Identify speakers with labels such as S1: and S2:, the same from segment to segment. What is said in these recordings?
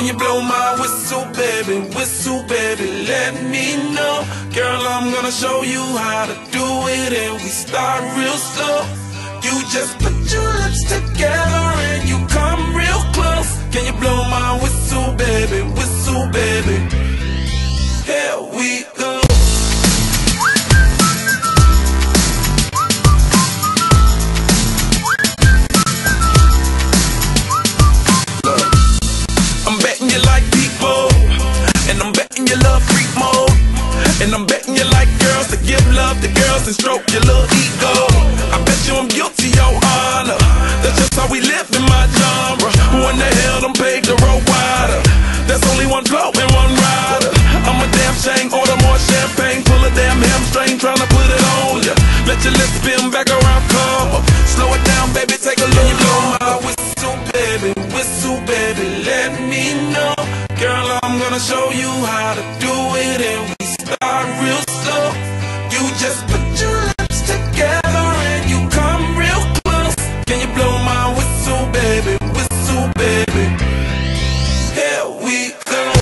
S1: Can you blow my whistle, baby, let me know. Girl, I'm gonna show you how to do it, and we start real slow. You just put your lips together and you come real close. Can you blow my whistle, baby, here we go. I'm betting you like people, and I'm betting you love freak mode, and I'm betting you like girls to give love to girls and stroke your little ego. I bet you I'm guilty, your honor. That's just how we live in my genre. Who in the hell done paved the road wider? There's only one flow and one rider. I'm a damn shame, order more champagne, pull a damn hamstring, tryna put it on ya. Let your lips spin back around, come up. Slow it down, baby, take a look. You blow my whistle, baby, let me know. Girl, I'm gonna show you how to do it, and we start real slow. You just put your lips together and you come real close. Can you blow my whistle, baby, here we go.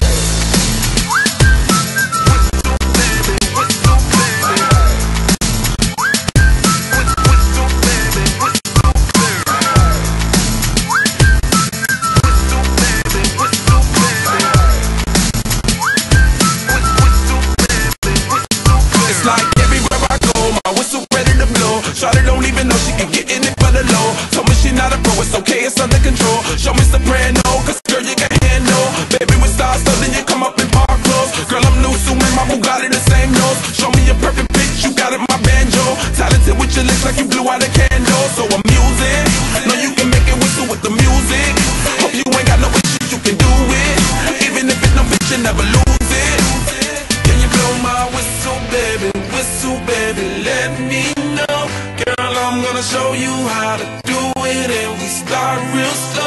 S1: It's like everywhere I go, my whistle ready to blow. Shawty don't even know she can get in it for the low. Told me she not a pro, it's okay, it's under control. Show me soprano, cause girl you can handle. Baby with stars, so then you come up in park clothes. Girl I'm new, so man, my Bugatti the same nose. Show me a perfect pitch, you got it, my banjo. Talented with your lips like you blew out a candle. So I'm using, know you can make it whistle with the music. Hope you ain't got no issues, you can do it. Even if it's no bitch, you never lose it. Can you blow my whistle, baby, let me know. Girl, I'm gonna show you how to do it, and we start real slow.